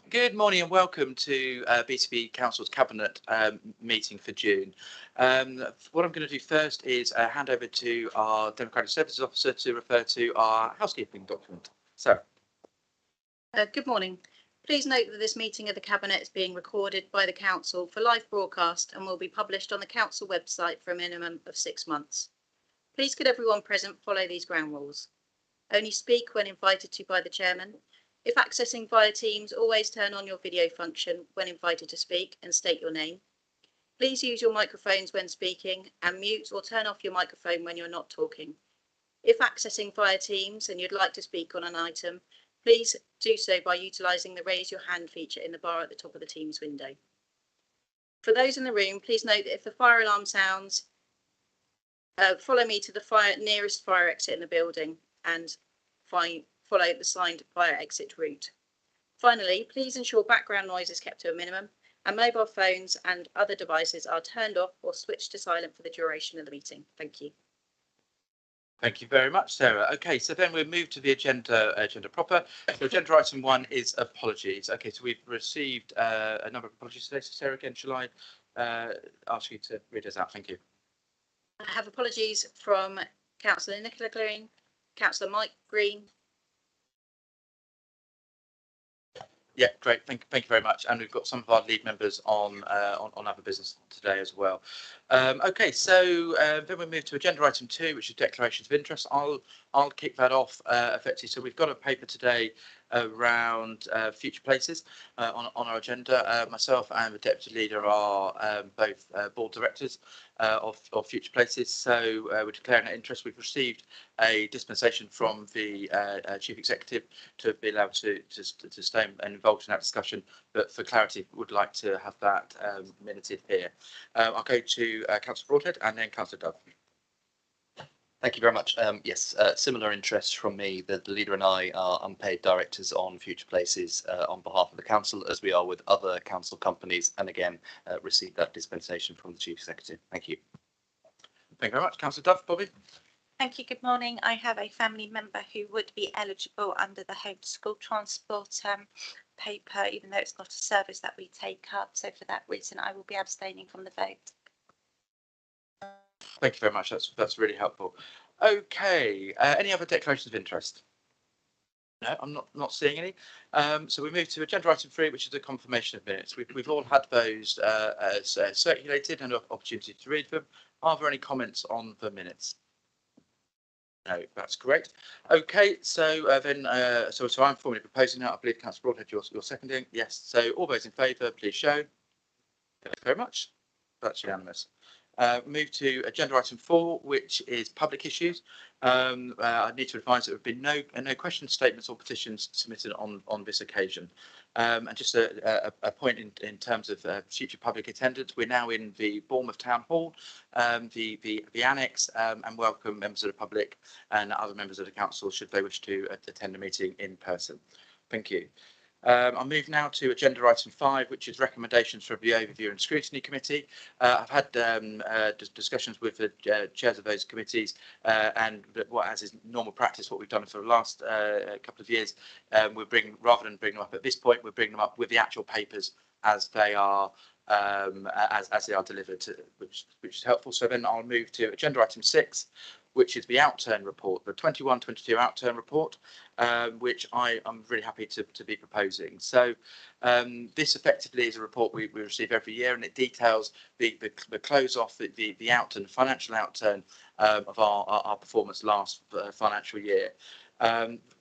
Good morning and welcome to BCP Council's Cabinet meeting for June. What I'm going to do first is hand over to our Democratic Services Officer to refer to our housekeeping document. Sarah. Good morning. Please note that this meeting of the Cabinet is being recorded by the Council for live broadcast and will be published on the Council website for a minimum of 6 months. Please could everyone present follow these ground rules. Only speak when invited to by the Chairman. If accessing via Teams, always turn on your video function when invited to speak and state your name. Please use your microphones when speaking and mute or turn off your microphone when you're not talking. If accessing via Teams and you'd like to speak on an item, please do so by utilising the raise your hand feature in the bar at the top of the Teams window. For those in the room, please note that if the fire alarm sounds, follow me to the nearest fire exit in the building and follow the signed fire exit route. Finally, please ensure background noise is kept to a minimum and mobile phones and other devices are turned off or switched to silent for the duration of the meeting. Thank you. Thank you very much, Sarah. Okay, so then we'll move to the agenda proper. So agenda item 1 is apologies. Okay, so we've received a number of apologies today. So Sarah, again, shall I ask you to read us out? Thank you. I have apologies from Councillor Nicola Green, Councillor Mike Green. Yeah, great. Thank you very much. And we've got some of our lead members on other business today as well. Okay, so then we move to agenda item 2, which is declarations of interest. I'll kick that off effectively. So we've got a paper today around future places on our agenda. Myself and the deputy leader are both board directors of future places. So we're declaring an interest. We've received a dispensation from the chief executive to be allowed to stay involved in that discussion, but for clarity would like to have that minuted here. I'll go to Councillor Broadhead and then Councillor Dove. Thank you very much. Yes, similar interest from me. The leader and I are unpaid directors on future places on behalf of the council, as we are with other council companies, and again received that dispensation from the chief executive. Thank you. Thank you very much. Councillor Dove. Bobby. Thank you. Good morning. I have a family member who would be eligible under the home to school transport paper, even though it's not a service that we take up. So for that reason, I will be abstaining from the vote. Thank you very much. That's really helpful. Okay. Any other declarations of interest? No, I'm not seeing any. So we move to agenda item 3, which is the confirmation of minutes. We've all had those circulated and an opportunity to read them. Are there any comments on the minutes? No, that's great. Okay, so then, so I'm formally proposing that. I believe Councillor Broadhead, you're seconding. Yes. So all those in favour, please show. Thank you very much. That's unanimous. Move to agenda item 4, which is public issues. I need to advise that there have been no questions, statements or petitions submitted on this occasion. And just a point in terms of future public attendance, we're now in the Bournemouth Town Hall, the annex, and welcome members of the public and other members of the council should they wish to attend a meeting in person. Thank you. I'll move now to agenda item 5, which is recommendations from the Overview and Scrutiny Committee. I've had discussions with the chairs of those committees, and as is normal practice, what we've done for the last couple of years, rather than bring them up at this point, we're bringing them up with the actual papers as they are as they are delivered, which is helpful. So then I'll move to agenda item 6, which is the outturn report, the 21-22 outturn report, which I am really happy to be proposing. So this effectively is a report we receive every year, and it details the close off, the outturn, financial outturn of our performance last financial year.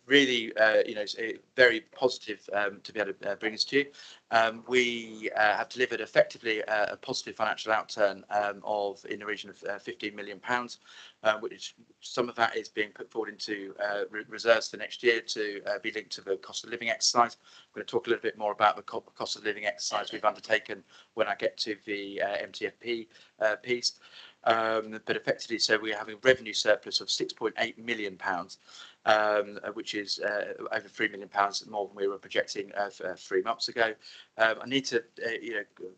Really, it's very positive to be able to bring this to you. We have delivered effectively a positive financial outturn in the region of £15 million, which some of that is being put forward into reserves for next year to be linked to the cost of living exercise. I'm going to talk a little bit more about the cost of living exercise we've undertaken when I get to the MTFP piece. but effectively, so we're having a revenue surplus of £6.8 million, which is over £3 million more than we were projecting 3 months ago. I need to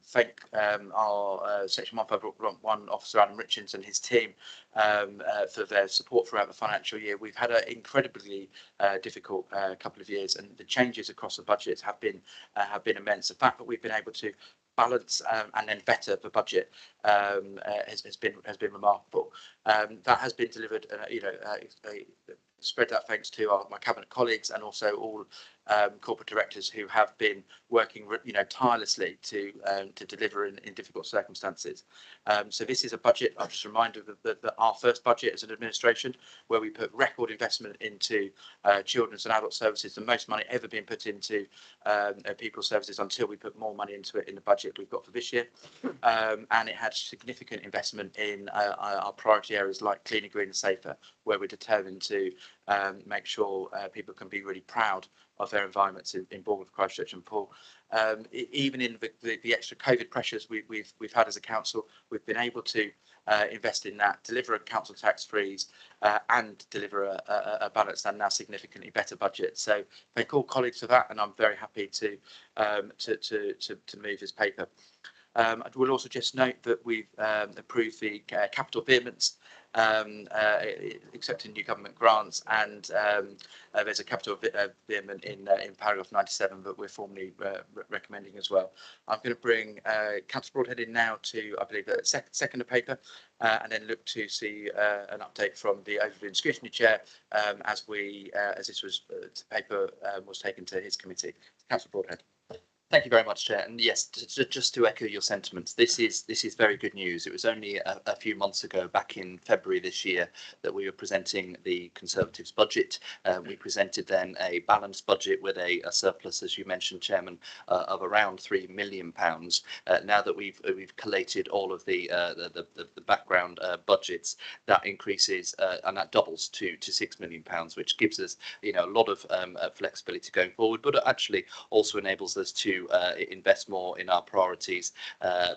thank our Section 151 officer Adam Richards and his team for their support throughout the financial year. We've had an incredibly difficult couple of years, and the changes across the budget have been immense. The fact that we've been able to balance and then better the budget has been remarkable. That has been delivered, spread that thanks to my cabinet colleagues and also all corporate directors who have been working, tirelessly to deliver in difficult circumstances. So this is a budget. I'm just reminded that our first budget as an administration, where we put record investment into children's and adult services, the most money ever been put into people's services until we put more money into it in the budget we've got for this year. And it had significant investment in our priority areas like cleaner, greener, safer, where we're determined to make sure people can be really proud of their environments in Bournemouth, Christchurch and Poole. Even in the extra COVID pressures we've had as a council, we've been able to invest in that, deliver a council tax freeze and deliver a balanced and now significantly better budget. So thank all colleagues for that, and I'm very happy to move this paper. I will also just note that we've approved the capital vehements, accepting new government grants, and there's a capital vehement in paragraph 97 that we're formally recommending as well. I'm going to bring Councillor Broadhead in now to, I believe, the second paper, and then look to see an update from the Overview and Scrutiny Chair as this paper was taken to his committee. Councillor Broadhead. Thank you very much, Chair. And yes, just to echo your sentiments, this is very good news. It was only a few months ago, back in February this year, that we were presenting the Conservatives' budget. We presented then a balanced budget with a surplus, as you mentioned, Chairman, of around £3 million. Now that we've collated all of the background budgets, that increases and that doubles to £6 million, which gives us a lot of flexibility going forward, but it actually also enables us to invest more in our priorities,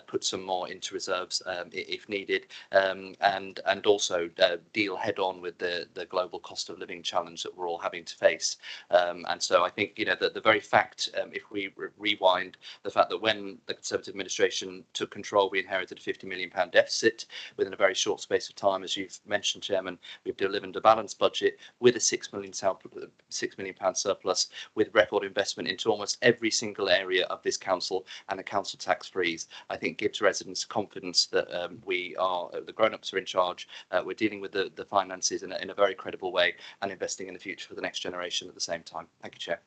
put some more into reserves if needed, and also deal head on with the global cost of living challenge that we're all having to face. And so I think that the very fact, if we rewind the fact that when the Conservative administration took control, we inherited a £50 million deficit within a very short space of time. As you've mentioned, Chairman, we've delivered a balanced budget with a £6 million surplus, with record investment into almost every single area of this council, and a council tax freeze, I think gives residents confidence that the grown-ups are in charge. We're dealing with the finances in a very credible way and investing in the future for the next generation at the same time. Thank you, Chair.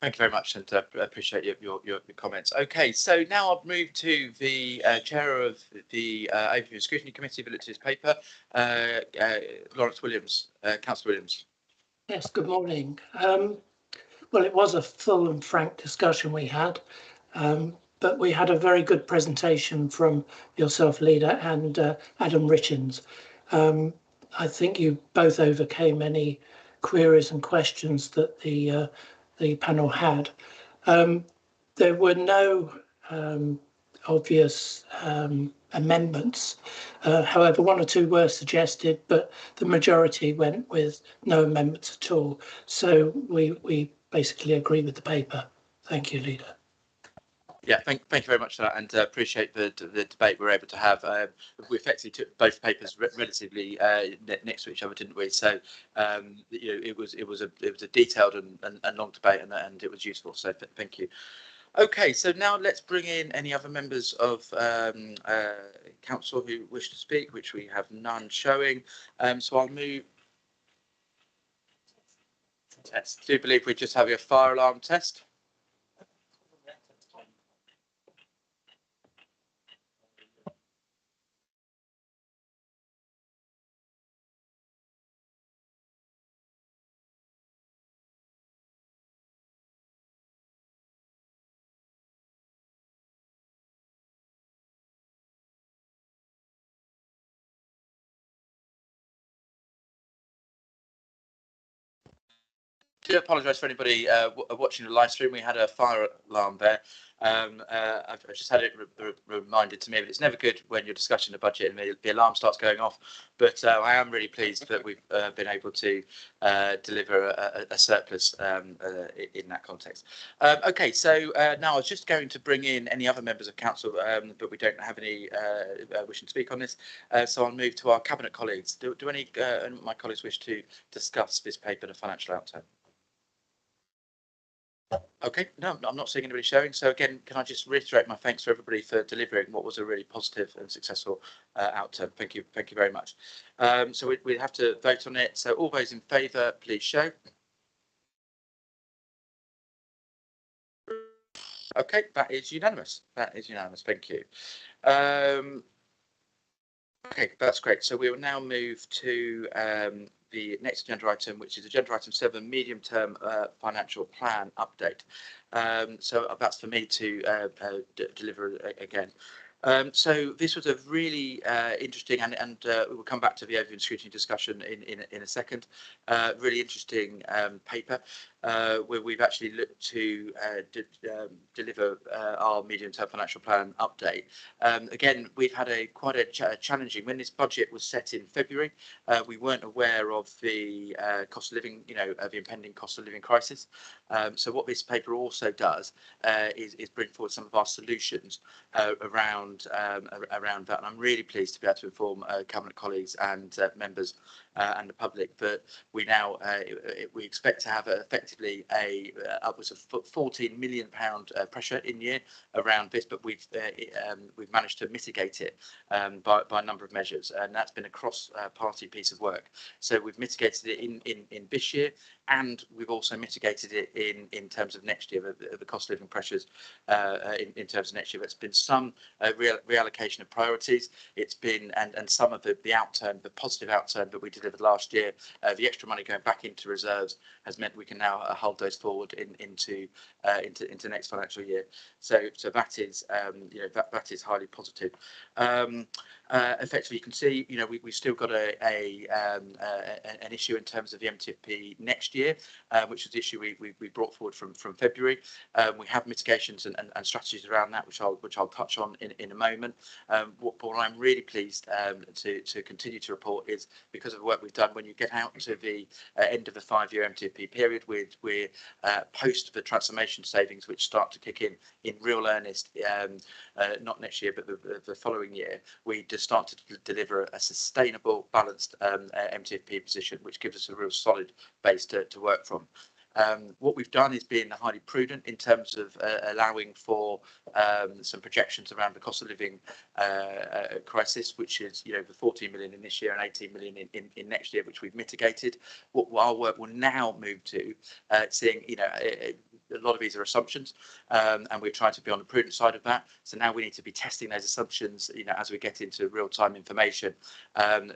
Thank you very much, and appreciate your comments. Okay, so now I'll move to the chair of the Overview and Scrutiny Committee, that looked at his paper, Lawrence Williams, Councillor Williams. Yes, good morning. Well, it was a full and frank discussion we had, but we had a very good presentation from yourself, Leader, and Adam Richards. I think you both overcame any queries and questions that the panel had. There were no obvious amendments. However, one or two were suggested, but the majority went with no amendments at all. So we basically agree with the paper. Thank you, Leader. Yeah, thank you very much for that, and appreciate the debate we were able to have. We effectively took both papers relatively next to each other, didn't we? So it was a detailed and long debate, and it was useful. So thank you. Okay, so now let's bring in any other members of council who wish to speak, which we have none showing. So I'll move. Test. Do you believe we're just having a fire alarm test? do apologise for anybody watching the live stream. We had a fire alarm there. I've just had it reminded to me that it's never good when you're discussing the budget and the alarm starts going off. But I am really pleased that we've been able to deliver a surplus in that context. Okay, so now I was just going to bring in any other members of council, but we don't have any wishing to speak on this. So I'll move to our cabinet colleagues. Do any of my colleagues wish to discuss this paper, the financial outturn? Okay, no, I'm not seeing anybody showing. So again, can I just reiterate my thanks to everybody for delivering what was a really positive and successful outturn. Thank you very much. So we have to vote on it. So all those in favour, please show. Okay, that is unanimous. That is unanimous. Thank you. Okay, that's great. So we will now move to the next agenda item, which is agenda item 7, medium-term financial plan update. So that's for me to deliver again. So this was a really interesting, and we'll come back to the overview and scrutiny discussion in a second. Really interesting paper where we've actually looked to deliver our medium-term financial plan update. Again, we've had quite a challenging. When this budget was set in February, we weren't aware of the cost of living, the impending cost of living crisis. So what this paper also does is bring forward some of our solutions around that, and I'm really pleased to be able to inform cabinet colleagues and members and the public that we now we expect to have effectively upwards of £14 million pressure in year around this, but we've managed to mitigate it by a number of measures, and that's been a cross-party piece of work. So we've mitigated it in this year, and we've also mitigated it in terms of next year, the cost of living pressures in terms of next year. It's been some reallocation of priorities. It's been and some of the outturn, the positive outturn that we delivered last year, the extra money going back into reserves has meant we can now hold those forward into next financial year. So that is that is highly positive. Effectively, you can see we've still got an issue in terms of the MTFP next year, which is the issue we brought forward from February. We have mitigations and strategies around that, which I'll touch on in a moment. What I'm really pleased to continue to report is because of the work we've done. When you get out to the end of the 5-year MTFP period, we're post the transformation savings, which start to kick in real earnest, not next year, but the following year. We just start to deliver a sustainable, balanced MTFP position, which gives us a real solid base to work from. What we've done is been highly prudent in terms of allowing for some projections around the cost of living crisis, which is the 14 million in this year and 18 million in next year, which we've mitigated. What our work will now move to seeing a lot of these are assumptions, and we're trying to be on the prudent side of that. So now we need to be testing those assumptions, as we get into real-time information.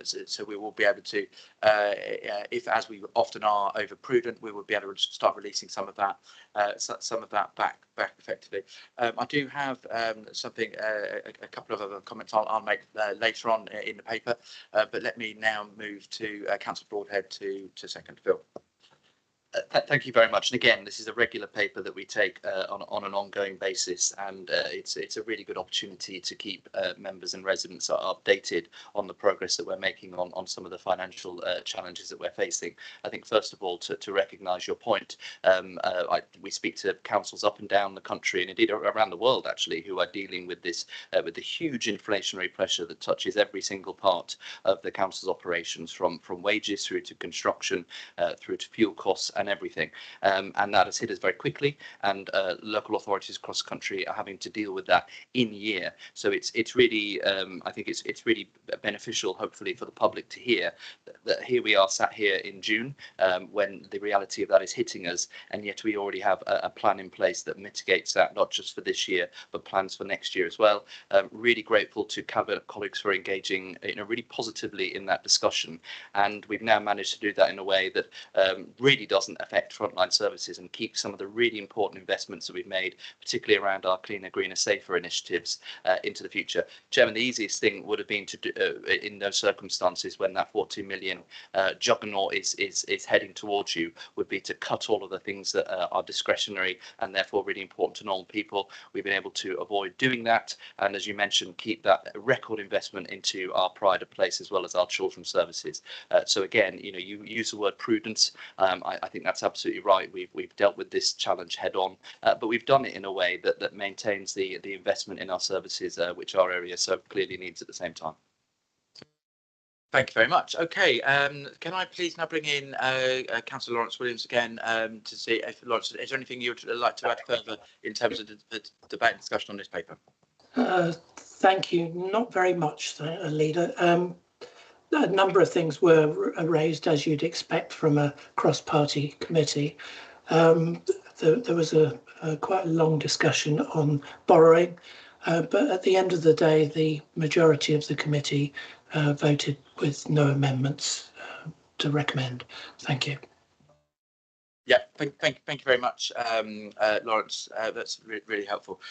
So we will be able to, if as we often are over prudent, we will be able to start releasing some of that back effectively. I do have something, a couple of other comments I'll make later on in the paper, but let me now move to Councillor Broadhead to second. Phil. Thank you very much. And again, this is a regular paper that we take on an ongoing basis, and it's a really good opportunity to keep members and residents updated on the progress that we're making on some of the financial challenges that we're facing. I think first of all to recognise your point, we speak to councils up and down the country and indeed around the world actually who are dealing with this with the huge inflationary pressure that touches every single part of the council's operations, from wages through to construction, through to fuel costs and everything, and that has hit us very quickly, and local authorities across the country are having to deal with that in year. So it's really I think it's really beneficial, hopefully, for the public to hear that here we are sat here in June when the reality of that is hitting us, and yet we already have a plan in place that mitigates that, not just for this year but plans for next year as well. Really grateful to cabinet colleagues for engaging really positively in that discussion, and we've now managed to do that in a way that really doesn't doesn't affect frontline services and keep some of the really important investments that we've made, particularly around our cleaner, greener, safer initiatives into the future. Chairman, the easiest thing would have been to do in those circumstances when that 40 million juggernaut is heading towards you, would be to cut all of the things that are discretionary and therefore really important to normal people. We've been able to avoid doing that, and as you mentioned, keep that record investment into our pride of place as well as our children's services. So again, you know, you use the word prudence. I think that's absolutely right. We've dealt with this challenge head on, but we've done it in a way that maintains the investment in our services, which our area so clearly needs at the same time. Thank you very much. Okay, can I please now bring in Councillor Lawrence Williams again to see if, Lawrence, is there anything you would like to add further in terms of the debate and discussion on this paper? Thank you. Not very much, Leader. A number of things were raised, as you'd expect from a cross-party committee. There was a quite a long discussion on borrowing, but at the end of the day, the majority of the committee voted with no amendments to recommend. Thank you. Yeah, thank you very much, Lawrence. That's really helpful.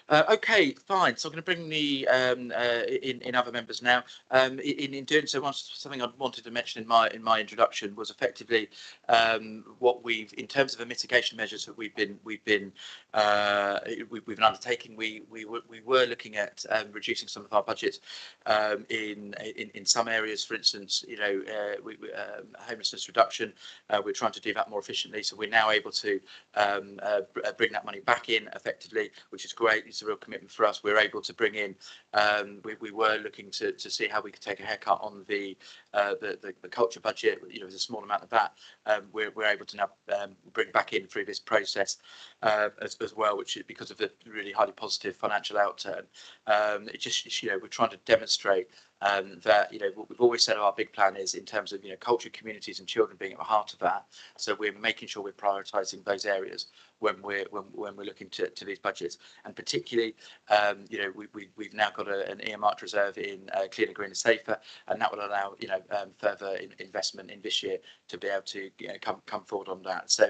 Okay, fine. So I'm going to bring the in other members now. In doing so, something I wanted to mention in my introduction was effectively what we've, in terms of the mitigation measures that we've been undertaking. We were looking at reducing some of our budget in some areas. For instance, you know, homelessness reduction. We're trying to do that more efficiently. So we're now able to bring that money back in effectively, which is great. It's a real commitment for us. We're able to bring in. We were looking to see how we could take a haircut on the culture budget. You know, there's a small amount of that. We're able to now bring back in through this process as well, which is because of the really highly positive financial outturn. It just, you know, we're trying to demonstrate that, you know, what we've always said our big plan is in terms of, you know, culture, communities and children being at the heart of that. So we're making sure we're prioritising those areas when we're looking to these budgets, and particularly, you know, we've now got an earmarked reserve in cleaner, greener, safer, and that will allow, you know, further investment in this year to be able to, you know, come forward on that. So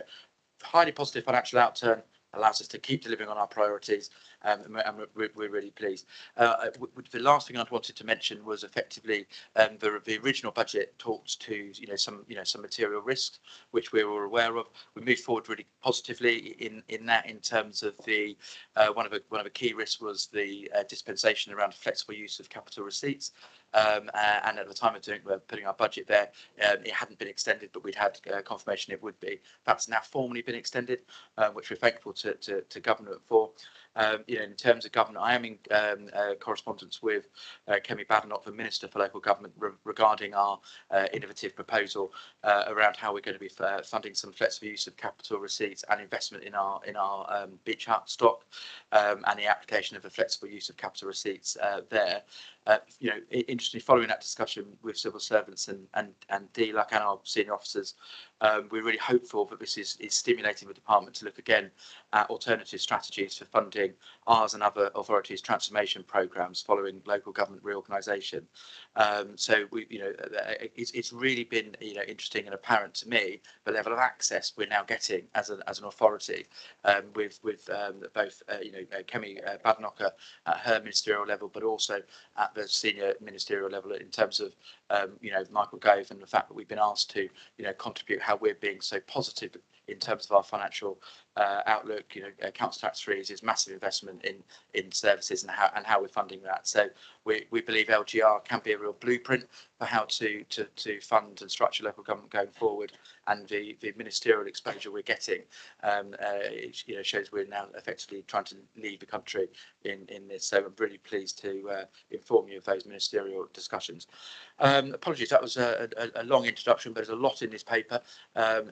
highly positive financial outturn allows us to keep delivering on our priorities, and we're really pleased. The last thing I wanted to mention was effectively the original budget talks to some material risks which we were aware of. We moved forward really positively in that, in terms of the one of the key risks was the dispensation around flexible use of capital receipts. And at the time of putting our budget there, it hadn't been extended, but we'd had confirmation it would be. That's now formally been extended, which we're thankful to Government for. You know, in terms of government, I am in correspondence with Kemi Badenoch, the Minister for Local Government, regarding our innovative proposal around how we're going to be funding some flexible use of capital receipts and investment in our beach hut stock, and the application of the flexible use of capital receipts there. You know, interestingly, following that discussion with civil servants and DLUC and our senior officers, we're really hopeful that this is stimulating the department to look again at alternative strategies for funding ours and other authorities' transformation programmes following local government reorganisation. So it's really been, you know, interesting and apparent to me the level of access we're now getting as an authority, with both Kemi Badenoch at her ministerial level, but also at the senior ministerial level in terms of Michael Gove, and the fact that we've been asked to contribute how we're being so positive in terms of our financial outlook. Council tax freeze is massive investment in services and how we're funding that. So we believe LGR can be a real blueprint for how to fund and structure local government going forward, and the ministerial exposure we're getting shows we're now effectively trying to lead the country in this. So I'm really pleased to inform you of those ministerial discussions. Apologies, that was a long introduction, but there's a lot in this paper.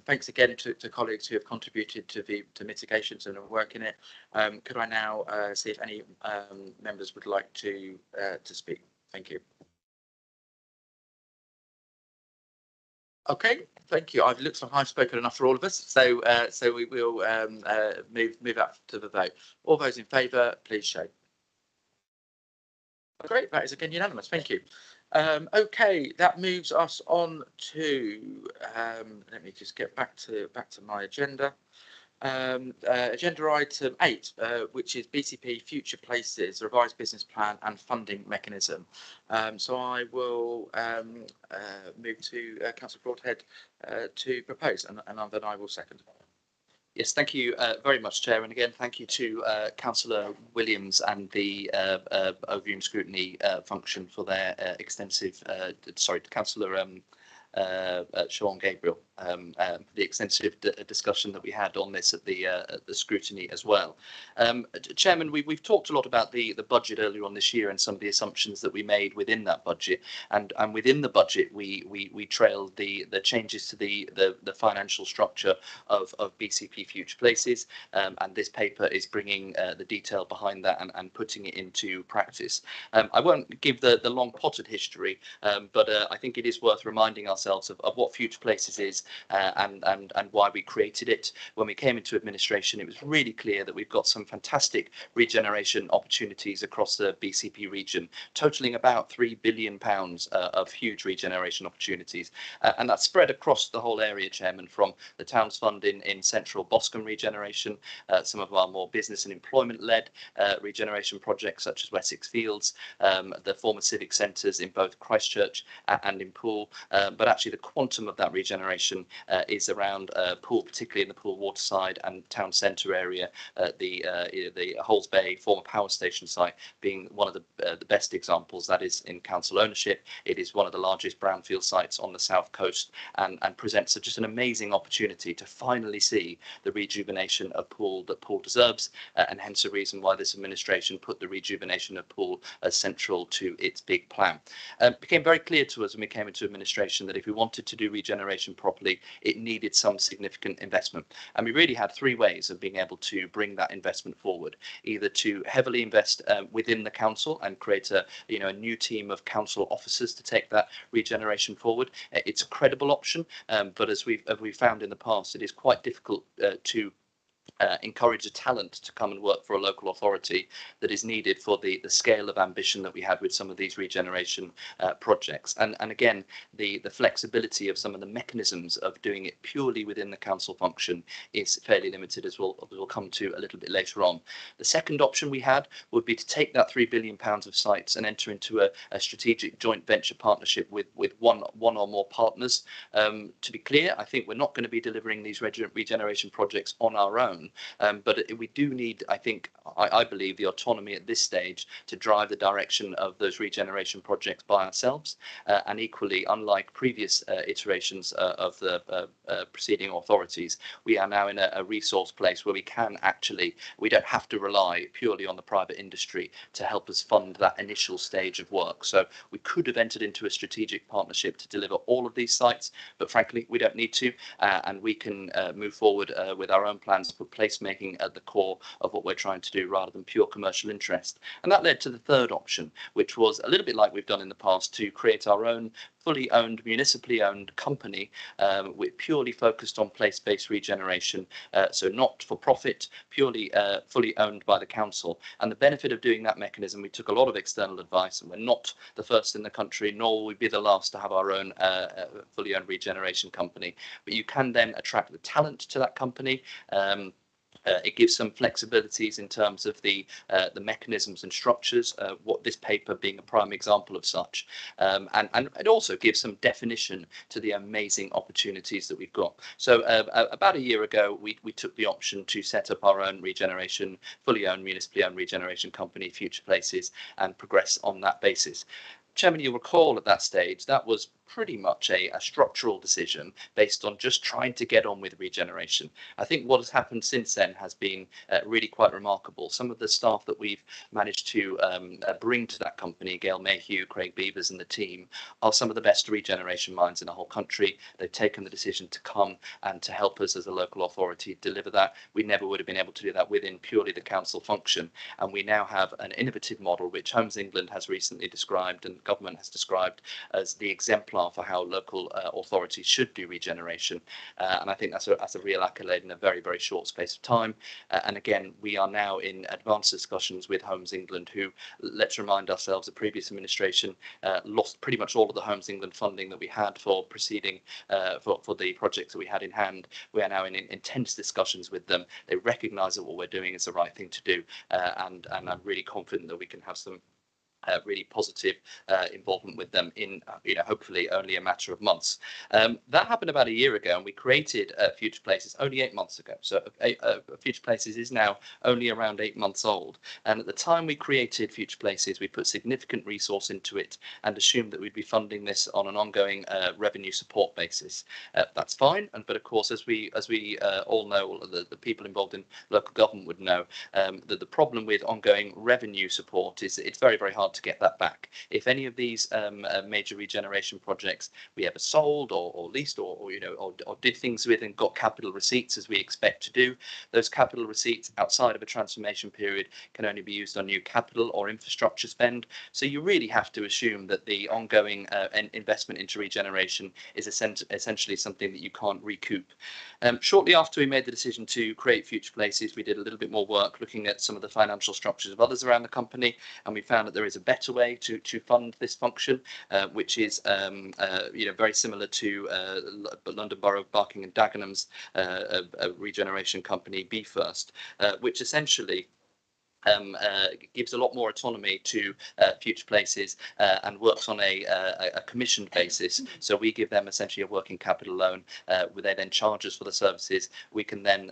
Thanks again to colleagues who have contributed to mitigations and are working it. Could I now see if any members would like to speak? Thank you. Okay, thank you. It looks like I've spoken enough for all of us, so we will move up to the vote. All those in favour, please show. Great, that is again unanimous. Thank you. Okay, that moves us on to let me just get back to my agenda. Agenda item 8, which is BCP Future Places, revised business plan and funding mechanism. So I will move to Councillor Broadhead to propose, and then I will second. Yes, thank you very much, Chair. And again, thank you to Councillor Williams and the Overview and Scrutiny function for their extensive, Councillor Siobhan Gabriel, for the extensive discussion that we had on this at the scrutiny as well. Chairman, we've talked a lot about the budget earlier on this year and some of the assumptions that we made within that budget, and within the budget we trailed the changes to the financial structure of BCP Future Places, and this paper is bringing the detail behind that and putting it into practice. I won't give the long potted history, but I think it is worth reminding ourselves of what Future Places is, and why we created it. When we came into administration, it was really clear that we've got some fantastic regeneration opportunities across the BCP region, totaling about £3 billion of huge regeneration opportunities, and that's spread across the whole area, Chairman, from the Towns Fund in central Boscombe regeneration, some of our more business and employment-led regeneration projects such as Wessex Fields, the former civic centres in both Christchurch and in Poole, but actually the quantum of that regeneration is around Poole, particularly in the Poole waterside and town centre area, the Halls Bay former power station site being one of the best examples. That is in council ownership. It is one of the largest brownfield sites on the south coast, and presents just an amazing opportunity to finally see the rejuvenation of Poole that Poole deserves, and hence the reason why this administration put the rejuvenation of Poole as central to its big plan. It became very clear to us when we came into administration that if we wanted to do regeneration properly, it needed some significant investment, and we really had three ways of being able to bring that investment forward: either to heavily invest within the council and create a new team of council officers to take that regeneration forward. It's a credible option, but as we've found in the past, it is quite difficult to encourage the talent to come and work for a local authority that is needed for the scale of ambition that we had with some of these regeneration projects. And again, the flexibility of some of the mechanisms of doing it purely within the council function is fairly limited, as we'll come to a little bit later on. The second option we had would be to take that £3 billion of sites and enter into a strategic joint venture partnership with one or more partners. To be clear, I think we're not going to be delivering these regeneration projects on our own. But we do need, I believe, the autonomy at this stage to drive the direction of those regeneration projects by ourselves. And equally, unlike previous iterations of the preceding authorities, we are now in a resource place where we don't have to rely purely on the private industry to help us fund that initial stage of work. So we could have entered into a strategic partnership to deliver all of these sites, but frankly, we don't need to, and we can move forward with our own plans to put placemaking at the core of what we're trying to do rather than pure commercial interest. And that led to the third option, which was a little bit like we've done in the past, to create our own fully owned, municipally owned company, with purely focused on place-based regeneration, so not for profit, purely fully owned by the council. And the benefit of doing that mechanism, we took a lot of external advice, and we're not the first in the country, nor will we be the last to have our own fully owned regeneration company. But you can then attract the talent to that company. It gives some flexibilities in terms of the mechanisms and structures, what this paper being a prime example of such, and it also gives some definition to the amazing opportunities that we've got. So about a year ago, we took the option to set up our own regeneration, fully owned, municipally owned regeneration company, Future Places, and progress on that basis. Chairman, you'll recall at that stage that was pretty much a structural decision based on just trying to get on with regeneration. I think what has happened since then has been really quite remarkable. Some of the staff that we've managed to bring to that company, Gail Mayhew, Craig Beavers and the team, are some of the best regeneration minds in the whole country. They've taken the decision to come and to help us as a local authority deliver that. We never would have been able to do that within purely the council function. And we now have an innovative model which Homes England has recently described, and government has described as the exemplar for how local authorities should do regeneration. And I think that's a real accolade in a very, very short space of time. And again, we are now in advanced discussions with Homes England, who, let's remind ourselves, the previous administration lost pretty much all of the Homes England funding that we had for proceeding for the projects that we had in hand. We are now in intense discussions with them. They recognise that what we're doing is the right thing to do, and I'm really confident that we can have some really positive involvement with them in, hopefully only a matter of months. That happened about a year ago, and we created Future Places only 8 months ago. So Future Places is now only around 8 months old. And at the time we created Future Places, we put significant resource into it and assumed that we'd be funding this on an ongoing revenue support basis. That's fine, but of course, as we all know, the people involved in local government would know, that the problem with ongoing revenue support is it's very, very hard to get that back. If any of these major regeneration projects we ever sold or leased or did things with and got capital receipts, as we expect to do, those capital receipts outside of a transformation period can only be used on new capital or infrastructure spend. So you really have to assume that the ongoing investment into regeneration is essentially something that you can't recoup. Shortly after we made the decision to create Future Places, we did a little bit more work looking at some of the financial structures of others around the company, and we found that there is a better way to fund this function, which is very similar to London Borough of Barking and Dagenham's regeneration company, Be First, which essentially gives a lot more autonomy to Future Places and works on a commissioned basis. So we give them essentially a working capital loan, where they then charge us for the services. We can then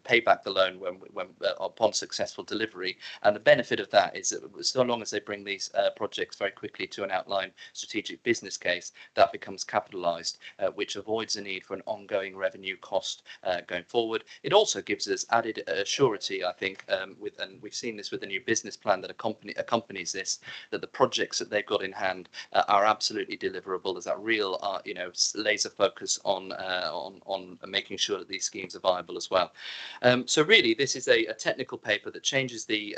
pay back the loan when upon successful delivery. And the benefit of that is that so long as they bring these projects very quickly to an outlined strategic business case, that becomes capitalised, which avoids the need for an ongoing revenue cost going forward. It also gives us added surety, I think, and we've seen this with the new business plan that accompanies this, that the projects that they've got in hand are absolutely deliverable. There's that real, laser focus on making sure that these schemes are viable as well. So really, this is a technical paper that changes the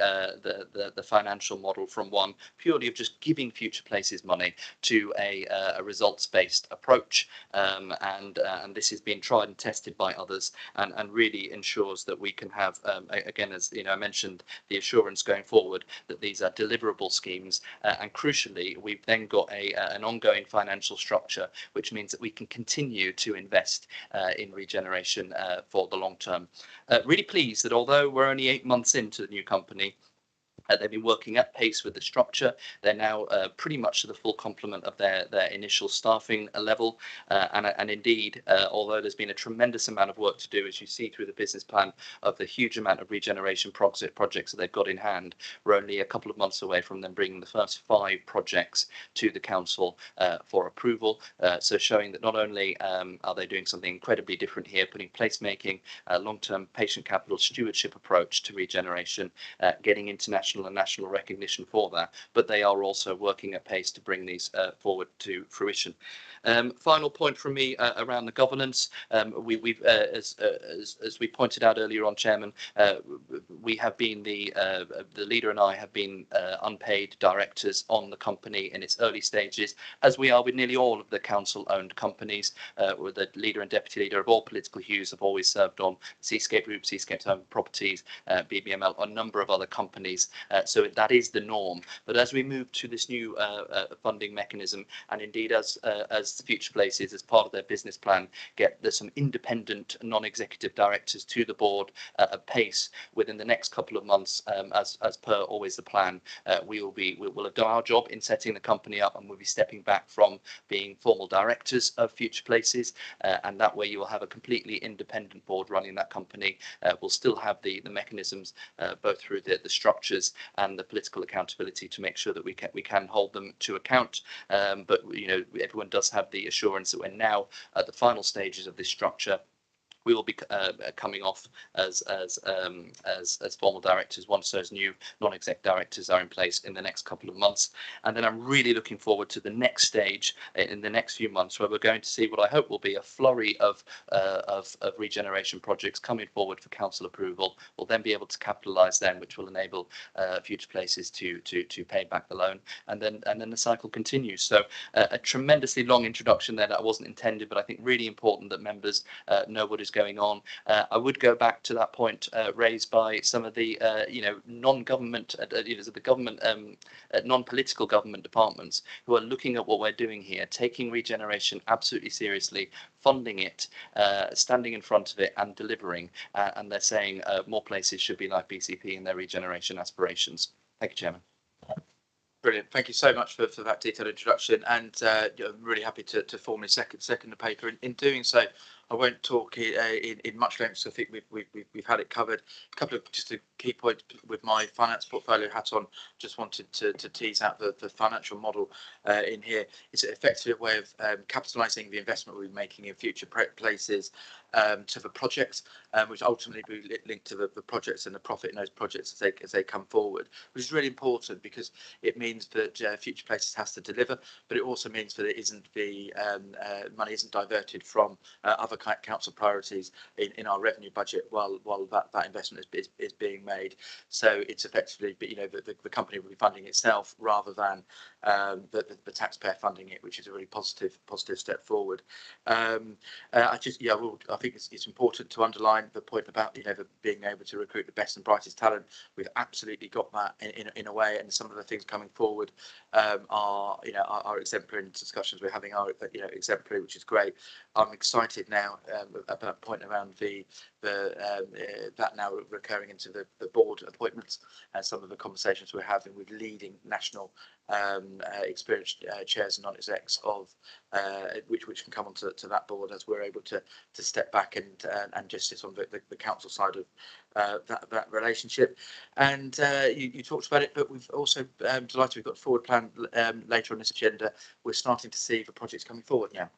financial model from one purely of just giving Future Places money to a results-based approach, and this has been tried and tested by others, and really ensures that we can have, again, as I mentioned, the assurance going forward that these are deliverable schemes, and crucially, we've then got an ongoing financial structure, which means that we can continue to invest in regeneration for the long term. Really pleased that although we're only 8 months into the new company, they've been working at pace with the structure. They're now pretty much to the full complement of their initial staffing level. And indeed, although there's been a tremendous amount of work to do, as you see through the business plan, of the huge amount of regeneration projects that they've got in hand, we're only a couple of months away from them bringing the first 5 projects to the council for approval. So showing that not only are they doing something incredibly different here, putting placemaking, long-term patient capital stewardship approach to regeneration, getting international and national recognition for that, but they are also working at pace to bring these forward to fruition. Final point from me around the governance. We've as we pointed out earlier on, Chairman, we have been the leader and I have been unpaid directors on the company in its early stages, as we are with nearly all of the council-owned companies. Where the leader and deputy leader of all political hues have always served on Seascape Group, Seascape Home Properties, BBML, a number of other companies. So that is the norm. But as we move to this new funding mechanism, and indeed as Future Places, as part of their business plan, there's some independent non-executive directors to the board at pace within the next couple of months, as per always the plan, we will have done our job in setting the company up, and we'll be stepping back from being formal directors of Future Places, and that way you will have a completely independent board running that company. We'll still have the mechanisms, both through the structures and the political accountability, to make sure that we can hold them to account. But everyone does have the assurance that we're now at the final stages of this structure, we will be coming off as formal directors once those new non-exec directors are in place in the next couple of months. And then I'm really looking forward to the next stage in the next few months, where we're going to see what I hope will be a flurry of regeneration projects coming forward for council approval. We'll then be able to capitalise them, which will enable Future Places to pay back the loan, and then the cycle continues. So a tremendously long introduction there that wasn't intended, but I think really important that members know what is going on. I would go back to that point raised by some of the non-government, the government, non-political government departments who are looking at what we're doing here, taking regeneration absolutely seriously, funding it, standing in front of it and delivering. And they're saying more places should be like BCP in their regeneration aspirations. Thank you, Chairman. Brilliant. Thank you so much for that detailed introduction, and I'm really happy to formally second the paper. In doing so, I won't talk in much length, so I think we've had it covered. A couple of just a key points with my finance portfolio hat on. Just wanted to tease out the financial model in here. It's effectively a way of capitalising the investment we're making in Future Places to the projects, which ultimately will be linked to the projects and the profit in those projects as they come forward, which is really important because it means that Future Places has to deliver, but it also means that it isn't the money isn't diverted from other council priorities in our revenue budget while that investment is being made. So it's effectively, the company will be funding itself rather than the taxpayer funding it, which is a really positive step forward. I think it's important to underline the point about being able to recruit the best and brightest talent. We've absolutely got that in a way, and some of the things coming forward are exemplary. And discussions we're having are exemplary, which is great. I'm excited now about the point around that now recurring into the board appointments and some of the conversations we're having with leading national experienced chairs and non-execs of which can come onto that board as we're able to step back and just sit on the council side of that relationship. And you talked about it, but we've also delighted we've got a forward plan later on this agenda. We're starting to see the projects coming forward now.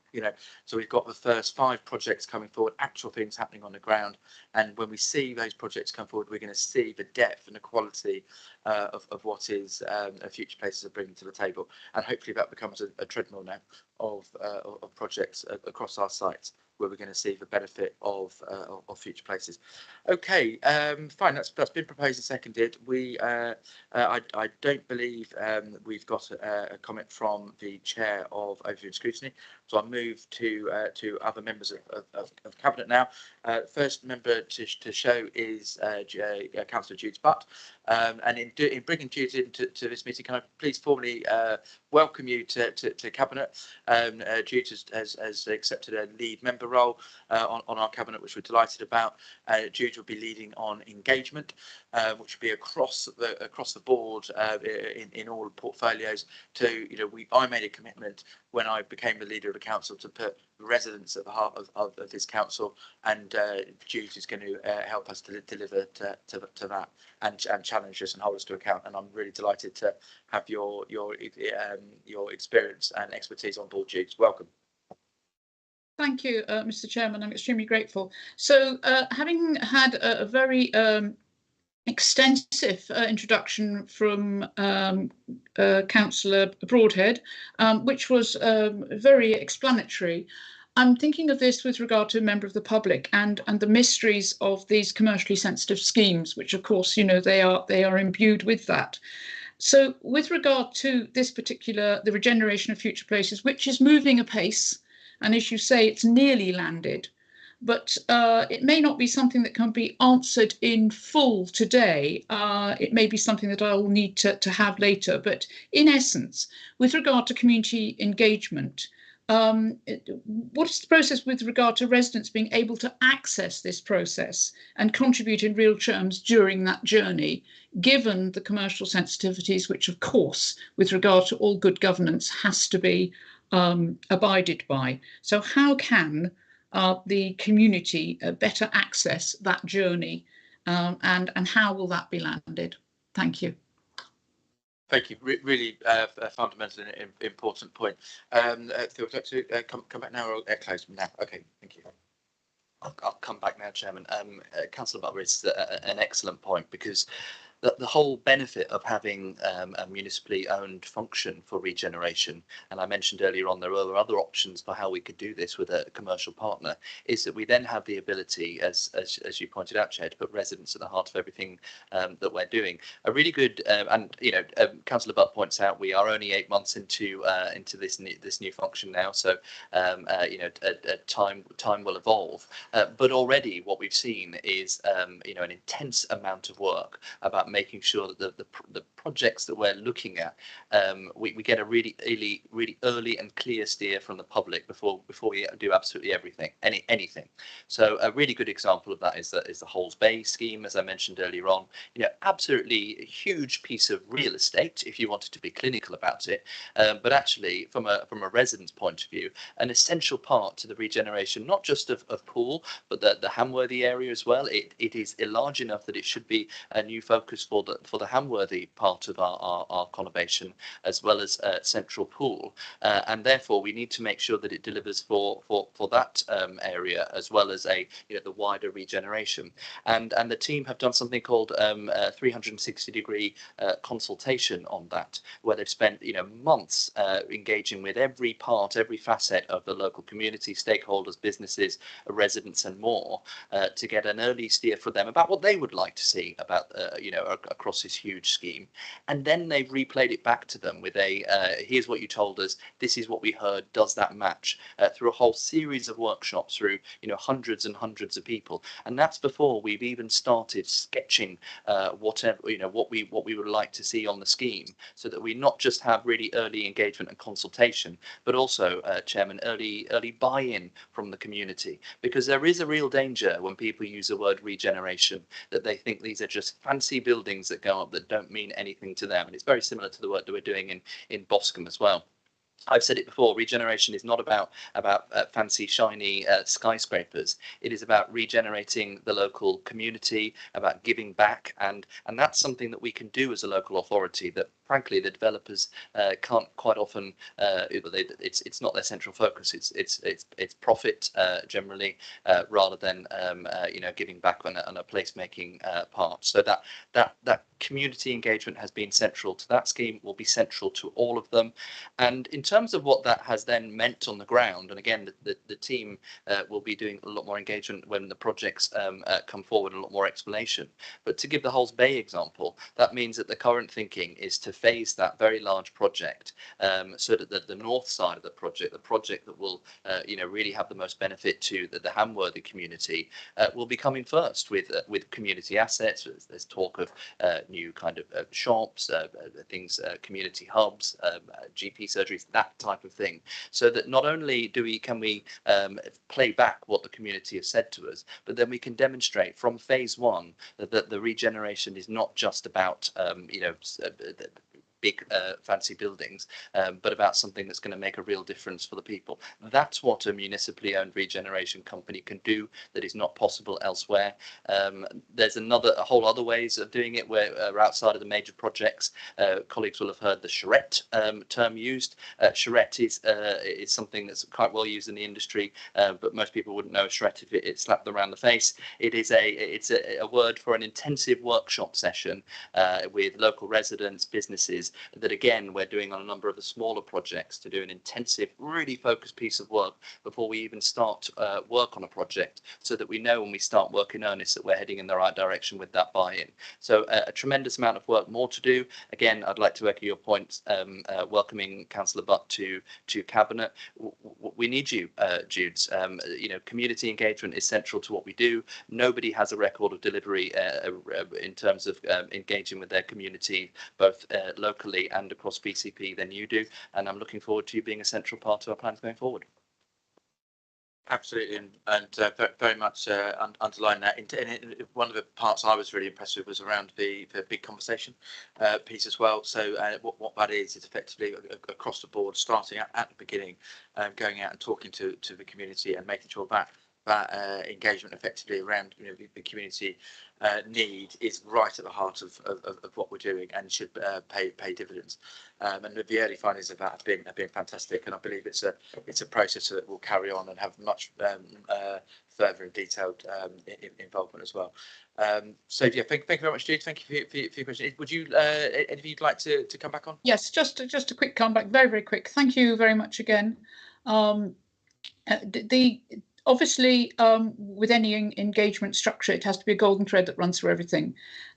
So we've got the first 5 projects coming forward, actual things happening on the ground. And when we see those projects come forward, we're going to see the depth and the quality of what is Future Places are bringing to the table. And hopefully that becomes a treadmill now of projects across our sites, where we're going to see the benefit of Future Places. Okay, fine. That's been proposed and seconded. I don't believe we've got a comment from the chair of Overview and Scrutiny, so I'll move to other members of Cabinet now. First member to show is Councillor Jude Butt. And in bringing Jude into this meeting, can I please formally welcome you to Cabinet. Jude has accepted a lead member role on our Cabinet, which we're delighted about. Jude will be leading on engagement, which will be across the board in all portfolios. I made a commitment when I became the leader of the council to put residents at the heart of this council, and Jude is going to help us to deliver to that and challenge us and hold us to account. And I'm really delighted to have your experience and expertise on board, Jude. Welcome. Thank you, Mr. Chairman. I'm extremely grateful. So, having had a very extensive introduction from Councillor Broadhead, which was very explanatory, I'm thinking of this with regard to a member of the public and the mysteries of these commercially sensitive schemes, which of course, they are imbued with that. So with regard to this particular, the regeneration of Future Places, which is moving apace, and as you say, it's nearly landed, but it may not be something that can be answered in full today. It may be something that I will need to have later. But in essence, with regard to community engagement, what is the process with regard to residents being able to access this process and contribute in real terms during that journey, given the commercial sensitivities, which of course, with regard to all good governance, has to be abided by? So how can the community better access that journey, and how will that be landed? Thank you. Thank you. Really fundamental and important point. Phil, would you like to come back now or close now? Okay, thank you. I'll come back now, Chairman. Councillor Butler is an excellent point, because the whole benefit of having a municipally owned function for regeneration, and I mentioned earlier on there were other options for how we could do this with a commercial partner, is that we then have the ability, as you pointed out, Chair, to put residents at the heart of everything that we're doing. A really good and Councillor Butt points out we are only 8 months into this new function now, so time will evolve. But already what we've seen is an intense amount of work about making sure that the projects that we're looking at, we get a really early and clear steer from the public before we do absolutely anything. So a really good example of that is the Holes Bay scheme, as I mentioned earlier on. Absolutely huge piece of real estate, if you wanted to be clinical about it, but actually from a resident's point of view, an essential part to the regeneration, not just of Poole, but the Hamworthy area as well. It is large enough that it should be a new focus for the Hamworthy part of our conurbation, as well as central Poole, and therefore we need to make sure that it delivers for that area, as well as the wider regeneration. And the team have done something called 360-degree consultation on that, where they've spent months engaging with every facet of the local community, stakeholders, businesses, residents, and more, to get an early steer for them about what they would like to see about across this huge scheme. And then they've replayed it back to them with here's what you told us, this is what we heard, does that match, through a whole series of workshops, through hundreds and hundreds of people. And that's before we've even started sketching what we would like to see on the scheme, so that we not just have really early engagement and consultation, but also, Chairman, early buy-in from the community. Because there is a real danger when people use the word regeneration, that they think these are just fancy buildings that go up that don't mean anything to them. And it's very similar to the work that we're doing in Boscombe as well. I've said it before, regeneration is not about fancy, shiny skyscrapers. It is about regenerating the local community, about giving back, and that's something that we can do as a local authority that, frankly, the developers can't quite often. It's not their central focus. It's profit generally, rather than giving back on a placemaking part. So that community engagement has been central to that scheme, will be central to all of them. And in terms of what that has then meant on the ground, and again, the team will be doing a lot more engagement when the projects come forward, and a lot more explanation. But to give the Holes Bay example, that means that the current thinking is to phase that very large project, so that the north side of the project that will really have the most benefit to the Hamworthy community, will be coming first with community assets. There's talk of new kind of shops, things, community hubs, GP surgeries, that type of thing, so that not only can we play back what the community has said to us, but then we can demonstrate from phase one that the regeneration is not just about big fancy buildings, but about something that's going to make a real difference for the people. That's what a municipally owned regeneration company can do that is not possible elsewhere. There's a whole other ways of doing it where outside of the major projects. Colleagues will have heard the charrette term used. Charrette is something that's quite well used in the industry, but most people wouldn't know a charrette if it's slapped around the face. It's a word for an intensive workshop session with local residents, businesses, that again we're doing on a number of the smaller projects, to do an intensive, really focused piece of work before we even start work on a project, so that we know when we start work in earnest that we're heading in the right direction with that buy-in. So a tremendous amount of work more to do. Again, I'd like to echo your points, welcoming Councillor Butt to Cabinet. We need you, Judes. Community engagement is central to what we do. Nobody has a record of delivery in terms of engaging with their community, both locally and across BCP, than you do. And I'm looking forward to you being a central part of our plans going forward. Absolutely, and very much underline that. One of the parts I was really impressed with was around the big conversation piece as well. So what that is effectively across the board, starting at the beginning, going out and talking to the community and making sure that that engagement effectively around the community need is right at the heart of what we're doing and should pay dividends. And the early findings of that have been fantastic, and I believe it's a process that will carry on and have much further and detailed involvement as well. So yeah, thank you very much, Jude. Thank you for your question. Would you any of you'd like to come back on? Yes, just a quick comeback, very quick. Thank you very much again. Obviously, with any engagement structure, it has to be a golden thread that runs through everything,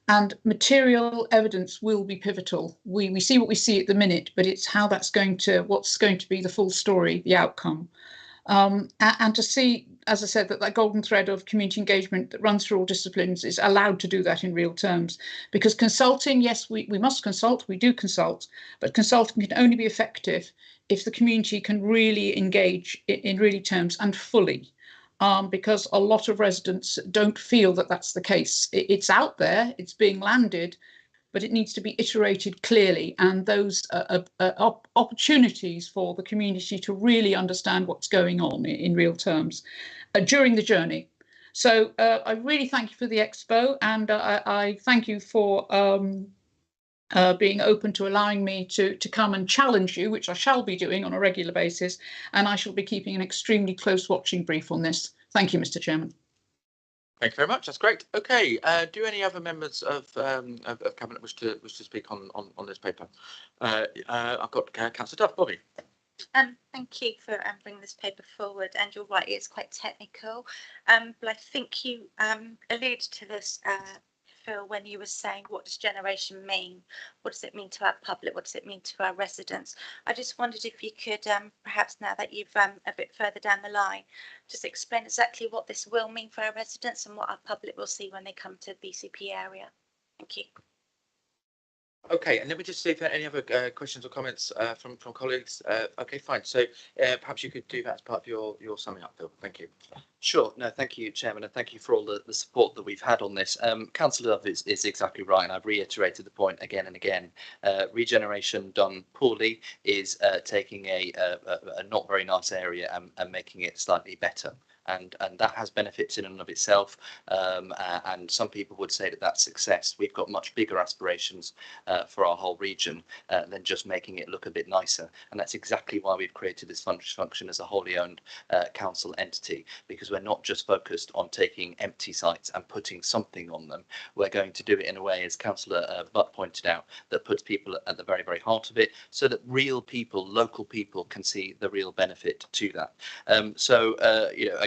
and material evidence will be pivotal. We see what we see at the minute, but it's how that's what's going to be the full story, the outcome. And to see, as I said, that golden thread of community engagement that runs through all disciplines is allowed to do that in real terms. Because consulting, yes, we must consult, we do consult, but consulting can only be effective if the community can really engage in really terms and fully. Because a lot of residents don't feel that that's the case. It's out there, it's being landed, but it needs to be iterated clearly, and those opportunities for the community to really understand what's going on in real terms during the journey. So I really thank you for the expo, and I thank you for being open to allowing me to come and challenge you, which I shall be doing on a regular basis, and I shall be keeping an extremely close watching brief on this. Thank you, Mr. Chairman. Thank you very much. That's great. Okay. Do any other members of Cabinet wish to speak on this paper? I've got Councillor Duff. Bobby. Thank you for bringing this paper forward, and you're right, it's quite technical, but I think you alluded to this, Phil, when you were saying, what does generation mean? What does it mean to our public? What does it mean to our residents? I just wondered if you could, perhaps now that you've a bit further down the line, just explain exactly what this will mean for our residents and what our public will see when they come to the BCP area. Thank you. Okay, and let me just see if there are any other questions or comments from colleagues. Okay, fine. So perhaps you could do that as part of your summing up, Phil. Thank you. Sure. No, thank you, Chairman, and thank you for all the support that we've had on this. Councillor Dove is exactly right, and I've reiterated the point again and again. Regeneration done poorly is taking a not very nice area and making it slightly better. And that has benefits in and of itself, and some people would say that that's success. We've got much bigger aspirations for our whole region than just making it look a bit nicer, and that's exactly why we've created this function as a wholly owned council entity, because we're not just focused on taking empty sites and putting something on them. We're going to do it in a way, as Councillor Butt pointed out, that puts people at the very, very heart of it, so that real people, local people, can see the real benefit to that.